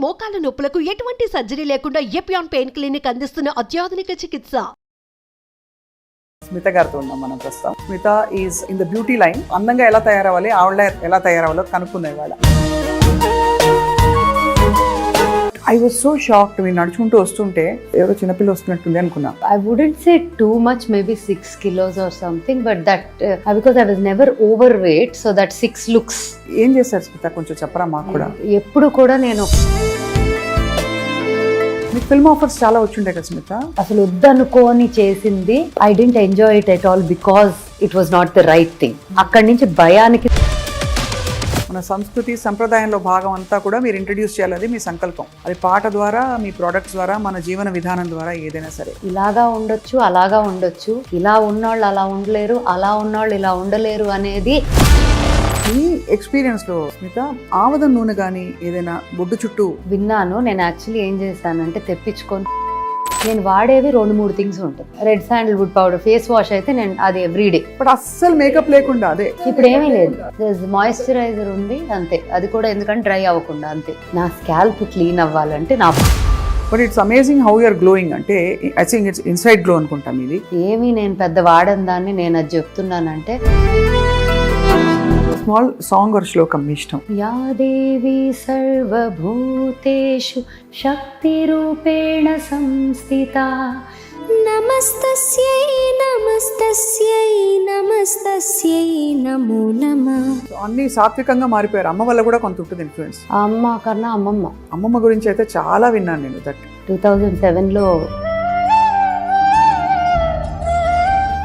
మోకాల నొప్పులకు ఎటువంటి సర్జరీ లేకుండా ఎపియాన్ పెయిన్ క్లినిక్ అందిస్తున్న అత్యాధునిక చికిత్స. స్మిత గారితో ఉన్నాం మనం ప్రస్తుతం. Smitha is in the beauty line. అందంగా ఎలా తయారవ్వాలి, ఆవిడ ఎలా తయారవ్వాలో కనుక్కునే వాళ్ళ. I was so shocked. మీరు నడుచుకుంటూ వస్తుంటే ఎవరో చిన్నపిల్ల వస్తున్నట్టుంది అనుకున్నా. I wouldn't say too much, maybe 6 kilos or something, but that because I was never overweight, so that 6 looks. ఏం చేశారు స్మిత, కొంచెం చెప్పరా మాకు కూడా. ఎప్పుడు కూడా నేను మీకు ఫిల్మ్ ఆఫర్స్ చాలా వచ్చిండే కదా స్మిత. అసలు వద్దనుకోని చేసింది. I didn't enjoy it at all because it was not the right thing. అక్కడి నుంచి భయానికి మన సంస్కృతి సంప్రదాయంలో భాగం అంతా కూడా మీరు ఇంట్రడ్యూస్ చేయాలి, మీ సంకల్పం. అది పాట ద్వారా, మీ ప్రోడక్ట్స్ ద్వారా, మన జీవన విధానం ద్వారా ఏదైనా సరే. ఇలాగా ఉండొచ్చు, అలాగా ఉండొచ్చు, ఇలా ఉన్నోళ్ళు అలా ఉండలేరు, అలా ఉన్నోళ్ళు ఇలా ఉండలేరు అనేది. ఈ ఎక్స్పీరియన్స్లో స్మిత ఆవదం నూనె కానీ ఏదైనా బొడ్డు చుట్టూ విన్నాను. నేను యాక్చువల్లీ ఏం చేశానంటే తెప్పించుకొని నేను వాడేవి 2-3 థింగ్స్ ఉంటుంది. Red sandalwood powder, face wash అయితే నేను అది ఎవ్రీడే. బట్ అస్సలు మేకప్ లేకుండా అదే. ఇప్పుడు ఏమీ లేదు, మాయిశ్చరైజర్ ఉంది అంతే. అది కూడా ఎందుకంటే డ్రై అవ్వకుండా అంతే. నా స్కాల్ప్ క్లీన్ అవ్వాలంటే నా but it's amazing how you are glowing. అంటే I think it's inside glow అనుకుంటాం ఇది. ఏమీ నేను పెద్ద వాడని దాన్ని నేను అది చెప్తున్నానంటే. స్మాల్ సాంగ్ ఆర్ శ్లోకం మీ ఇష్టం. యా దేవి సర్వభూతేషు శక్తి రూపేణ సంస్థితా నమస్తస్యై నమస్తస్యై నమస్తస్యై నమో నమః. అన్ని సాత్వికంగా మారిపోయారు. అమ్మ వల్ల కూడా కొంత ఉంటుంది ఇన్ఫ్లుయెన్స్. అమ్మ కన్నా అమ్మమ్మ. అమ్మమ్మ గురించి అయితే చాలా విన్నాను నేను. 2007లో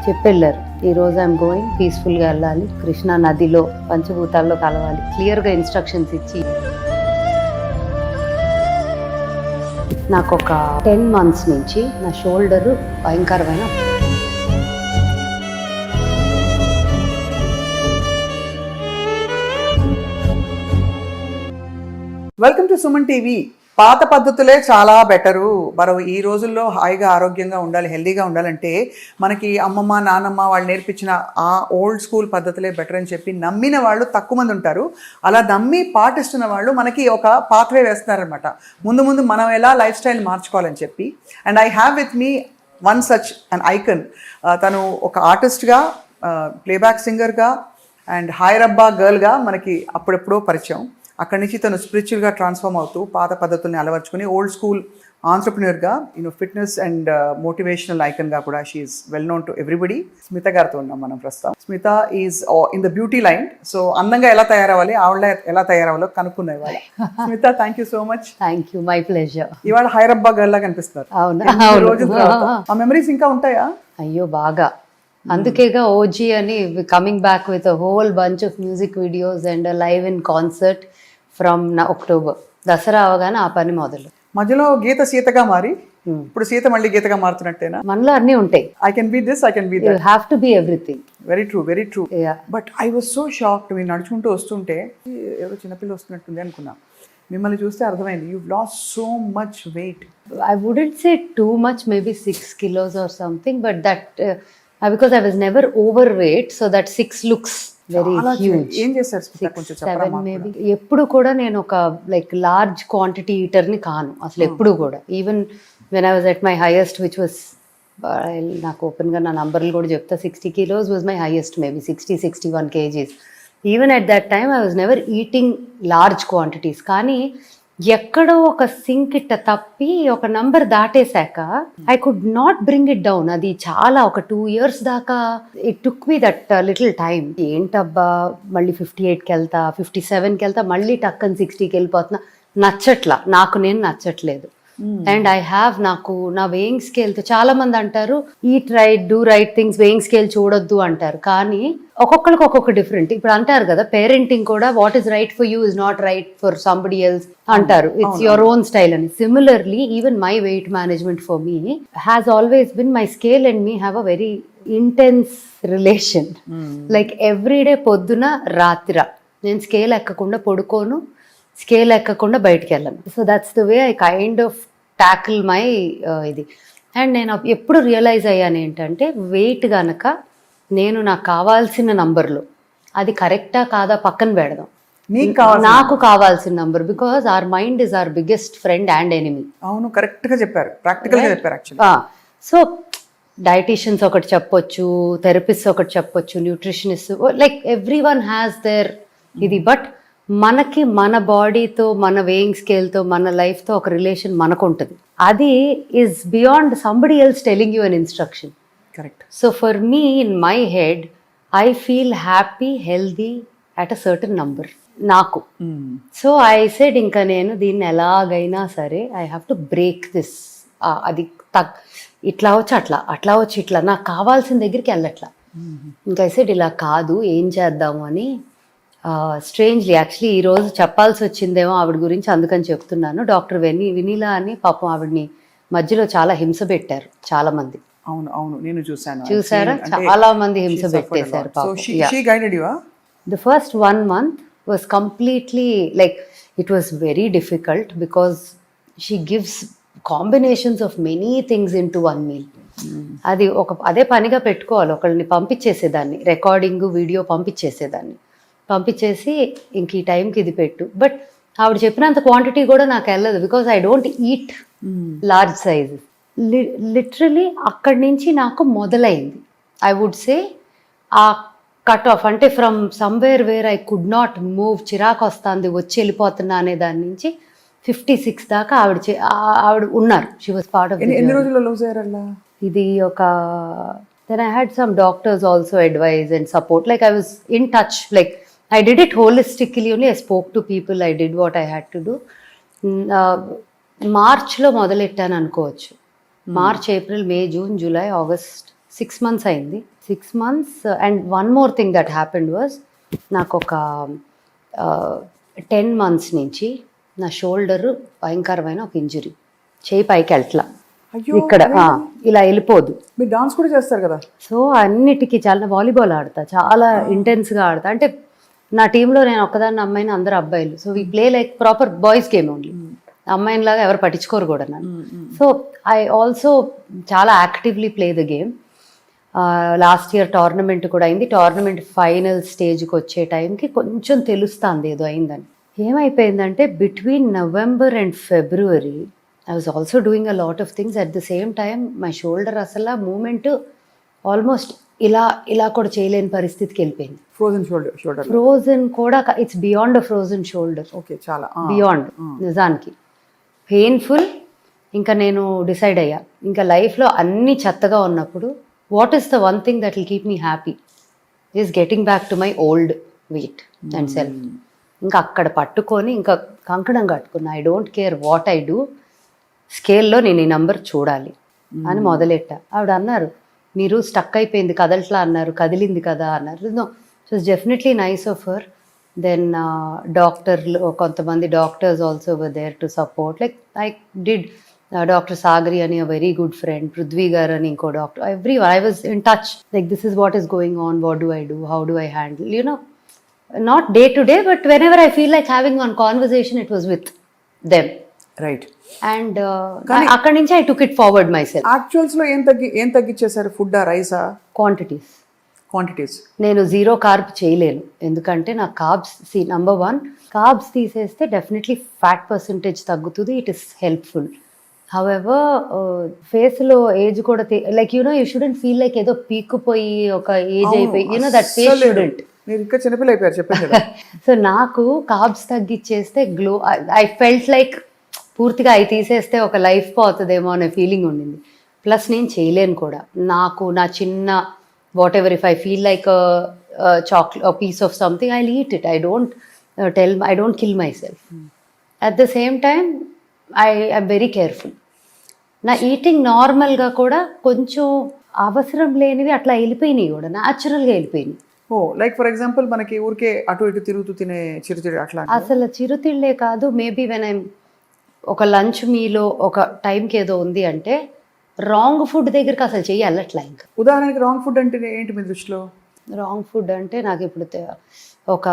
చెప్పెళ్ళారు, ఈరోజు ఐఎమ్ గోయింగ్, పీస్ఫుల్గా వెళ్ళాలి, కృష్ణా నదిలో పంచభూతాల్లో కలవాలి, క్లియర్గా ఇన్స్ట్రక్షన్స్ ఇచ్చి. నాకు ఒక 10 months నుంచి నా షోల్డరు భయంకరమైన. Welcome to Suman TV. పాత పద్ధతులే చాలా బెటరు. మనం ఈ రోజుల్లో హాయిగా ఆరోగ్యంగా ఉండాలి, హెల్దీగా ఉండాలంటే మనకి అమ్మమ్మ నాన్నమ్మ వాళ్ళు నేర్పించిన ఆ ఓల్డ్ స్కూల్ పద్ధతులే బెటర్ అని చెప్పి నమ్మిన వాళ్ళు తక్కువ మంది ఉంటారు. అలా నమ్మి పాటిస్తున్న వాళ్ళు మనకి ఒక పాత్వే వేస్తున్నారనమాట. ముందు ముందు మనం ఎలా లైఫ్ స్టైల్ మార్చుకోవాలని చెప్పి. And I have with me one such an icon. తను ఒక ఆర్టిస్ట్గా, ప్లేబ్యాక్ సింగర్గా అండ్ హైరబ్బా గర్ల్గా మనకి అప్పుడెప్పుడో పరిచయం. అక్కడి నుంచి తను స్పిరిచువల్గా ట్రాన్స్ఫార్మ్ అవుతూ పాత పద్ధతుల్ని అలవర్చుకుని ఓల్డ్ స్కూల్ ఆంట్రప్రెన్యూర్గా, ఫిట్నెస్ అండ్ మోటివేషనల్ ఐకన్గా కూడా she is well known to everybody. Smitha గారితో ఉన్నాం మనం ప్రస్తుతం. Smitha is in the beauty line. So అందంగా ఎలా తయారవ్వాలి, ఆవిడ ఎలా తయారవ్వాలో కనుక్కునే వాళ్ళ. Smitha, thank you so much. Thank you, my pleasure. ఇవాళ హైరబ్బా గర్ల్ లాగా కనిపిస్తున్నారు. అవునా? ఆ మెమరీస్ ఇంకా ఉంటాయా? అయ్యో బాగా. అందుకేగా ఓజీ అని coming back with a whole bunch of music videos and live in concert from October. Dasara అవగానే ఆ పని మొదలు. మధ్యలో గీత సీతగా మారి ఇప్పుడు సీత మళ్ళీ గీతగా మారుతున్నట్టేనా? మనలో అన్నీ ఉంటాయి. I can be this, I can be that. You have to be everything. Very true, very true. But I was so shocked. మీరు నడుచుకుంటూ వస్తుంటే ఎవరో చిన్నపిల్ల వస్తున్నట్టుంది అనుకున్నా. మిమ్మల్ని చూస్తే అర్థమైంది, you lost so much weight. I wouldn't say too much, maybe 6 kilos or something, but that because I was never overweight, so that 6 looks very huge. ఏం చేశారు? 6, 7 maybe. ఎప్పుడు కూడా నేను ఒక లైక్ లార్జ్ క్వాంటిటీ ఈటర్ని కాను అసలు ఎప్పుడు కూడా. Even when I was at my highest which was, నాకు ఓపెన్గా నా నంబర్లు కూడా చెప్తా, 60 kilos was my highest, maybe 60-61 kgs. Even at that time I was never eating large quantities. కానీ ఎక్కడో ఒక సింక్ ఇట్ట తప్పి ఒక నంబర్ దాటేశాక I could not bring it down. అది చాలా ఒక 2 years దాకా it took me that little time. ఏంటబ్బా మళ్ళీ 58కి వెళ్తా, 57కి వెళ్తా, మళ్ళీ టక్కని 60కి వెళ్ళిపోతున్నా. నచ్చట్లా, నాకు నేను నచ్చట్లేదు. అండ్ ఐ హ్యావ్, నాకు నా వెయింగ్ స్కేల్తో చాలా మంది అంటారు eat right, do right things, weighing scale చూడొద్దు అంటారు. కానీ ఒక్కొక్కరికి ఒక్కొక్క డిఫరెంట్. ఇప్పుడు అంటారు కదా పేరెంటింగ్ కూడా, what is right for you is not right for somebody else అంటారు. ఇట్స్ యువర్ ఓన్ స్టైల్ అని. Similarly even my weight management for me has always been, my scale and me have a very intense relation. Like everyday పొద్దున రాత్రి నేను scale ఎక్కకుండా పడుకోను, scale ఎక్కకుండా బయటికి వెళ్ళను. So that's the way I kind of tackle my ఇది. And నేను ఎప్పుడు realise అయ్యాను ఏంటంటే, వెయిట్ కనుక నేను నాకు కావాల్సిన నంబర్లో అది కరెక్టా కాదా పక్కన పెడదాం. నీకు కావాలి. నాకు కావాల్సిన number, because our mind is our biggest friend and enemy. అవును, కరెక్ట్ గా చెప్పారు, ప్రాక్టికల్ గా చెప్పారు యాక్చువల్లీ. సో డైటీషియన్స్ ఒకటి చెప్పొచ్చు, థెరపిస్ట్ ఒకటి చెప్పొచ్చు, nutritionist, like every one has their ఇది. బట్ మనకి మన బాడీతో, మన వేయింగ్ స్కేల్తో, మన లైఫ్తో ఒక రిలేషన్ మనకు ఉంటుంది. అది is beyond somebody else telling you an instruction. Correct. So for me in my head I feel happy, healthy at a certain number నాకు. సో ఐ సెడ్ ఇంకా నేను దీన్ని ఎలాగైనా సరే I have to break this. అది ఇట్లా వచ్చి అట్లా, అట్లా వచ్చి ఇట్లా, నాకు కావాల్సిన దగ్గరికి వెళ్ళట్లా. ఇంకా ఐ సెడ్ ఇలా కాదు, ఏం చేద్దాము అని. స్ట్రేంజ్లీ యాక్చువల్లీ ఈరోజు చెప్పాల్సి వచ్చిందేమో ఆవిడ గురించి, అందుకని చెప్తున్నాను. డాక్టర్ వినీలా అని, పాపం ఆవిడని మధ్యలో చాలా హింస పెట్టారు చాలా మంది. అవును అవును, నేను చూసాను. చూసారా, చాలా మంది హింస పెట్టేశారు పాపం. The first 1 month was completely like, it was very difficult because she gives combinations of many things into one meal. అది అదే పనిగా పెట్టుకోవాలి. ఒకళ్ళని పంపించేసేదాన్ని, రికార్డింగ్ వీడియో పంపించేసి ఇంక ఈ టైంకి ఇది పెట్టు. బట్ ఆవిడ చెప్పినంత క్వాంటిటీ కూడా నాకు వెళ్ళదు, because I don't eat large size. Literally అక్కడి నుంచి నాకు మొదలైంది. ఐ వుడ్ సే ఆ కట్ ఆఫ్ అంటే from somewhere where I could not move, చిరాకు వస్తుంది, వచ్చి వెళ్ళిపోతున్నా అనే దాని నుంచి 56 దాకా ఆవిడ ఉన్నారు. She was part of. ఎన్ని రోజుల్లో లూజ్ అయ్యారల్లా? ఇది ఒక then I had some doctors also advise and support. Like I was in touch, like I did it holistically only. I spoke to people, I did what I had to do. మార్చ్లో మొదలెట్టాను అనుకోవచ్చు. March, April, May, June, July, August, 6 months అయింది. 6 months. And one more thing that happened was, నాకు ఒక 10 months నుంచి నా shoulder భయంకరమైన ఒక ఇంజురీ. చేయి పైకి వెళ్ళట్లా, ఇక్కడ ఇలా వెళ్ళిపోదు. మీరు డాన్స్ కూడా చేస్తారు కదా? సో అన్నిటికీ చాలా, వాలీబాల్ ఆడతా, చాలా ఇంటెన్స్గా ఆడతా. అంటే నా టీంలో నేను ఒక్కదాన్ని అమ్మాయిని, అందరు అబ్బాయిలు. So we play like proper boys game only. అమ్మాయిలాగా ఎవరు పట్టించుకోరు కూడా నన్ను. సో ఐ ఆల్సో చాలా actively play the game. Last year tournament కూడా అయింది. టోర్నమెంట్ ఫైనల్ స్టేజ్కి వచ్చే టైంకి కొంచెం తెలుస్తుంది ఏదో అయిందని. ఏమైపోయిందంటే between November and February I was also doing a lot of things. At the same time my shoulder అసలు మూమెంట్ ఆల్మోస్ట్ ఇలా కూడా చేయలేని పరిస్థితికి వెళ్ళిపోయింది. ఫ్రోజన్ కూడా, it's beyond a frozen shoulder. Okay, చాలా బియాండ్ నిజానికి పెయిన్ఫుల్. ఇంకా నేను డిసైడ్ అయ్యా, ఇంకా లైఫ్లో అన్ని చెత్తగా ఉన్నప్పుడు what is the one thing that will keep me happy is getting back to my old weight and self. ఇంకా అక్కడ పట్టుకొని ఇంకా కంకణం కట్టుకున్నా. I don't care what I do, స్కేల్లో నేను ఈ నంబర్ చూడాలి అని మొదలెట్టా. ఆవిడ అన్నారు, మీరు స్టక్ అయిపోయింది, కదలట్లా అన్నారు, కదిలింది కదా అన్నారు. No, it was definitely nice of her. Then డాక్టర్లు, కొంతమంది doctors also were there to support. Like I did doctor Sagari అని a very good friend, Prithvi గారు అని ఇంకో doctor, everyone I was in touch. Like this is what is going on, what do I do, how do I handle, you know, not day to day, but whenever I feel like having one conversation, it was with them. Right. And అక్కడి నుంచి I took it forward myself. Actuals లో ఏం తగ్గించేశారు? Food ఆ, రైసా? Quantities నేను 0 carb చేయలేను, ఎందుకంటే నాకు కార్బ్స్, నంబర్ 1 కార్బ్స్ తీసేస్తే డెఫినెట్లీ ఫ్యాట్ పర్సంటేజ్ తగ్గుతుంది. It is helpful. హౌఎవర్ ఫేస్లో ఏజ్ కూడా, like you know, you shouldn't feel like ఏదో పీక్కుపోయి ఒక ఏజ్ అయిపోయి, you know, that face student. మీరు ఇంకా చిన్నపిల్ల అయిపోయారు, చెప్పండి. సో నాకు కార్బ్స్ తగ్గించేస్తే గ్లో, ఐ ఫెల్ట్ లైక్ పూర్తిగా అవి తీసేస్తే ఒక లైఫ్ పోతుందేమో అనే ఫీలింగ్ ఉండింది. ప్లస్ నేను చేయలేను కూడా. నాకు నా చిన్న whatever, if I feel like chocolate, piece of something, I eat it. I don't kill myself. At the same time I'm very careful. నా ఈటింగ్ నార్మల్గా కూడా కొంచెం అవసరం లేనివి అట్లా వెళ్ళిపోయినాయి, కూడా న్యాచురల్గా వెళ్ళిపోయినాయి. ఓ, లైక్ ఫర్ ఎగ్జాంపుల్ మనకి ఊరికే అటు ఇటు తిరుగుతూ తినే చిరుతిళ్ళు అట్లా? అసలు చిరుతిళ్ళే కాదు. మేబీ వెన్ ఐమ్ ఒక లంచ్ మీలో ఒక టైంకి ఏదో ఉంది అంటే రాంగ్ ఫుడ్ దగ్గరికి అసలు చెయ్యి వెళ్ళట్లా. ఇంకా ఉదాహరణకి రాంగ్ ఫుడ్ అంటే ఏంటి మీ దృష్టిలో? రాంగ్ ఫుడ్ అంటే నాకు ఇప్పుడు ఒక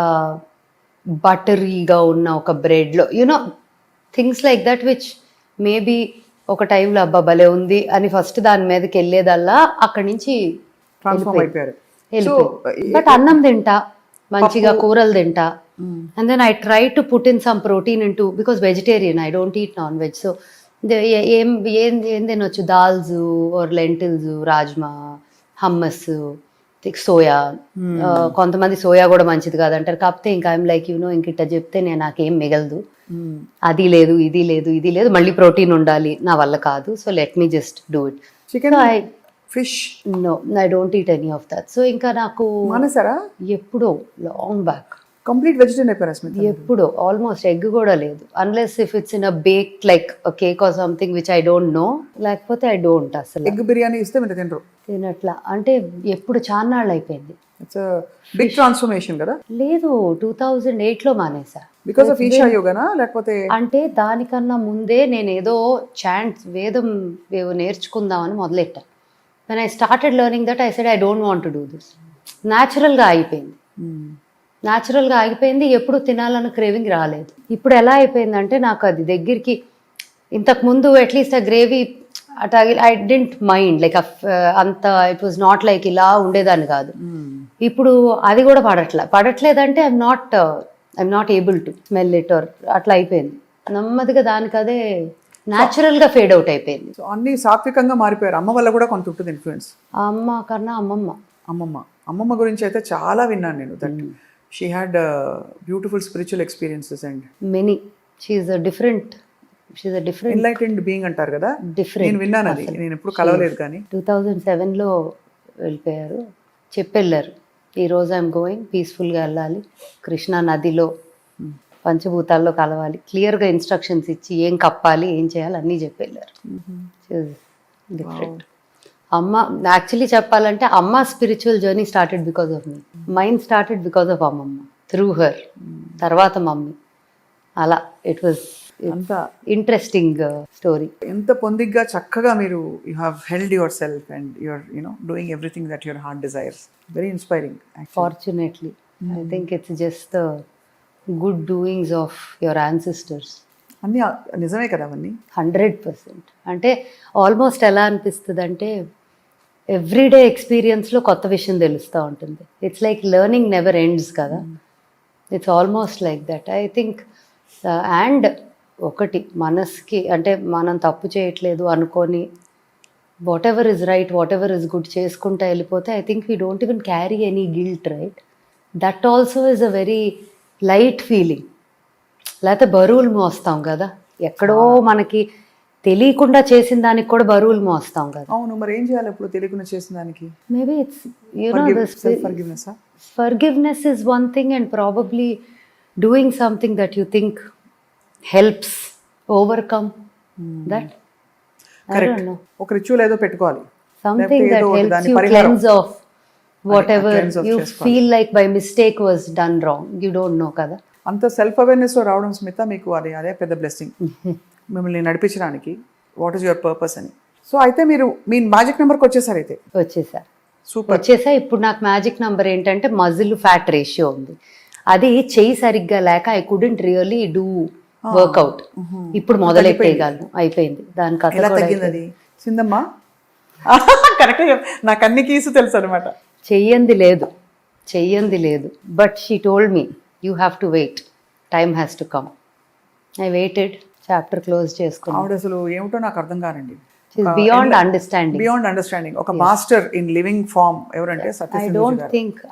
బటరీగా ఉన్న ఒక బ్రెడ్లో, you know, things like that which maybe ఒక టైంలో అబ్బా భలే ఉంది అని ఫస్ట్ దాని మీదకి వెళ్ళేదల్లా అక్కడి నుంచి ట్రాన్స్ఫార్మ్ అయిపోయారు. బట్ అన్నం తింటా, మంచిగా కూరలు తింటా, And then I try to put in some protein into, because vegetarian, I don't eat non-veg. So ఏం తినొచ్చు, dals or lentils, rajma, hummus, soya. కొంతమంది సోయా కూడా మంచిది కాదంటారు. కాకపోతే ఇంకా ఐమ్ లైక్ ఇంక ఇట్లా చెప్తే నాకేం మిగలదు, అది లేదు ఇది లేదు ఇది లేదు, మళ్ళీ ప్రోటీన్ ఉండాలి, నా వల్ల కాదు. So let me just do it. Chicken, fish? No, I don't eat any of that. So ఇంకా నాకు మానేసారా? ఎప్పుడో లాంగ్ బ్యాక్ కంప్లీట్ వెజిటేరియన్ అయిపోయారా స్మిత? ఎప్పుడో. ఆల్మోస్ట్ ఎగ్ కూడా లేదు, unless if it's in a bake like cake or something which I don't know, లేకపోతే I don't. అసలు egg biryani ఇస్తే మీరు తినరు? తినట్లా అంటే ఎప్పుడు చాన్నాళ్ళు అయిపోయింది. ఇట్స్ బిగ్ ట్రాన్స్ఫర్మేషన్ కదా. లేదు, 2008లో మానేసా. బికాస్ ఆఫ్ ఈషా యోగానా లేకపోతే? అంటే దానికన్నా ముందే నేను ఏదో వేదం నేర్చుకుందామని మొదలెట్టాను. When I started learning that I said I don't want to do this. న్యాచురల్గా ఆగిపోయింది. న్యాచురల్గా ఆగిపోయింది. ఎప్పుడు తినాలన్న క్రేవింగ్ రాలేదు. ఇప్పుడు ఎలా అయిపోయిందంటే నాకు అది దగ్గరికి, ఇంతకుముందు అట్లీస్ట్ ఆ gravy at I didn't mind like అంత, ఇట్ వాజ్ నాట్ లైక్ ఇలా ఉండేదాన్ని కాదు. ఇప్పుడు అది కూడా పడట్లేదంటే I'm not able to smell it or అట్లా అయిపోయింది. నెమ్మదిగా దానికి అదే న్యాచురల్గా ఫేడ్ అవుట్ అయిపోయింది. సో అన్ని సాత్వికంగా మారిపోయారు. అమ్మ వల్ల కూడా కొంత ఉంటుంది ఇన్ఫ్లుయెన్స్? అమ్మ కన్నా అమ్మమ్మ గురించి అయితే చాలా విన్నాను నేను. That she had beautiful spiritual experiences and many. She's a different enlightened being అంటారు కదా. డిఫరెంట్. నేను విన్నాను అది, నేను ఎప్పుడు కలవలేదు. కానీ 2007లో వెళ్ళిపోయారు, చెప్పెళ్ళారు, ఈరోజు ఐఎమ్ గోయింగ్, పీస్ఫుల్గా వెళ్ళాలి, కృష్ణా నదిలో పంచభూతాల్లో కలవాలి, క్లియర్గా ఇన్స్ట్రక్షన్స్ ఇచ్చి ఏం కప్పాలి ఏం చేయాలి అన్నీ చెప్పెళ్ళారు. డిఫరెంట్. అమ్మ యాక్చువల్లీ చెప్పాలంటే అమ్మ spiritual journey started because of me. Mind started because of అమ్మమ్మ, త్రూ హర్, తర్వాత మమ్మీ. అలా ఇట్ వాజ్ అంత ఇంట్రెస్టింగ్ స్టోరీ. ఎంత పొందిగ్గా చక్కగా మీరు you have held your self and your doing everything that your heart desires. Very inspiring. Fortunately I think it's just the good doings of your ancestors. అన్నీ నిజమే కదా అవన్నీ. 100%. అంటే ఆల్మోస్ట్ ఎలా అనిపిస్తుంది అంటే ఎవ్రీడే ఎక్స్పీరియన్స్లో కొత్త విషయం తెలుస్తూ ఉంటుంది. It's like learning never ends కదా. It's almost like that I think. And ఒకటి మనస్కి అంటే మనం తప్పు చేయట్లేదు అనుకొని whatever is right, whatever is good చేసుకుంటూ వెళ్ళిపోతే I think we don't even carry any guilt, right? That also is a very light feeling. లేకపోతే బరువులు మోస్తాం కదా, ఎక్కడో మనకి తెలియకుండా చేసిన దానికి కూడా బరువులు మోస్తాం కదా. అవును, మరి ఏం చేయాలి ఇప్పుడు తెలియకుండా చేసిన దానికి? Maybe it's forgiveness is one thing, and probably doing something that you think helps overcome that. I don't know. ఒక రిచువల్ ఏదో పెట్టుకోవాలి, Something that helps you cleanse off whatever you feel like by mistake was done wrong. You don't know కదా. అంత self awareness లో రావడం స్మిత మీకు అదే పెద్ద బ్లెస్సింగ్ మిమ్మల్ని నడిపించడానికి. వాట్ ఈస్ యువర్ పర్పస్ అని. సో అయితే మీరు మీ మ్యాజిక్ నెంబర్కి వచ్చేసారు. అయితే వచ్చేసా. ఇప్పుడు నాకు మ్యాజిక్ నెంబర్ ఏంటంటే మజిల్ ఫ్యాట్ రేషియో ఉంది. అది చెయ్యి సరిగ్గా లేక I couldn't really do workout. ఇప్పుడు మొదలెట్టేయగలను, అయిపోయింది. దాని కథ తగ్గింది. సిందమ్మా కరెక్ట్, నాకు అన్ని కీసు తెలుసు అనమాట. చెయ్యంది లేదు. But she told me you have to wait, time has to come. I waited, chapter close చేసుకున్నాను. ఆవిడ అసలు ఏమిటో నాకు అర్థం కానండి. Beyond understanding. ఒక మాస్టర్ ఇన్ లివింగ్ ఫార్మ్ ఎవరంటే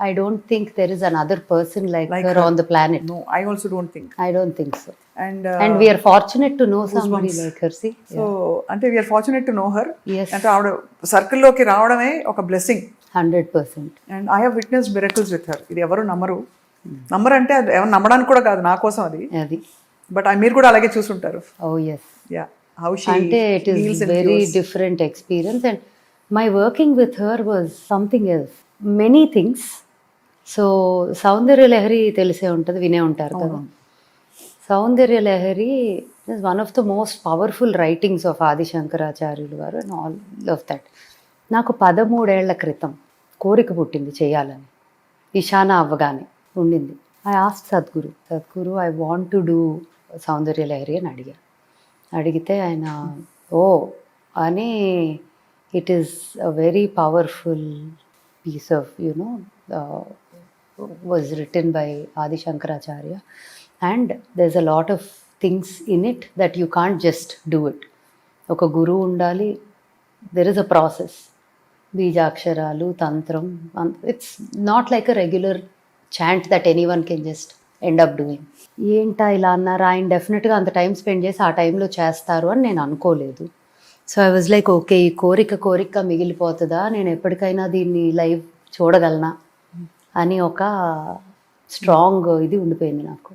I don't think there is another person like her on the planet. No, I also don't think. I don't think so. And we are fortunate to know somebody like her. See, so అంటే we are fortunate to know her. Yes. అంటే ఆవిడ circle లోకి రావడమే ఒక blessing. 100%. And I have witnessed miracles with her. ఇది ఎవరు నమ్మరు అంటే అది ఎవరు నమ్మడానికి కూడా కాదు, నా కోసం అది. బట్ మీరు కూడా అలాగే చూసుంటారు. Oh yes. Yeah. How she అంటే it is very different experience, and my working with her was something else. Many things. So సౌందర్య లహరి తెలిసే ఉంటుంది, వినే ఉంటారు కదా. సౌందర్య Lahari is one of the most powerful writings of ఆది శంకరాచార్యులు గారు and all of that. నాకు 13 ఏళ్ల క్రితం కోరిక పుట్టింది చేయాలని. ఈశాన అవ్వగానే ఉండింది. I asked Sadhguru I want to do సౌందర్య లహరి అని అడిగితే ఆయన అని it is a very powerful piece of was written by Adi Shankaracharya, and there is a lot of things in it that you can't just do it. ఒక గురువు ఉండాలి, there is a process, బీజాక్షరాలు, తంత్రం. It's not like a regular chant that anyone can just end up doing. ఏంటా ఇలా అన్నారు, ఆయన డెఫినెట్గా అంత టైం స్పెండ్ చేసి ఆ టైంలో చేస్తారు అని నేను అనుకోలేదు. So I was like okay, ఈ కోరిక మిగిలిపోతుందా, నేను ఎప్పటికైనా దీన్ని లైవ్ చూడగలనా అని ఒక స్ట్రాంగ్ ఇది ఉండిపోయింది నాకు.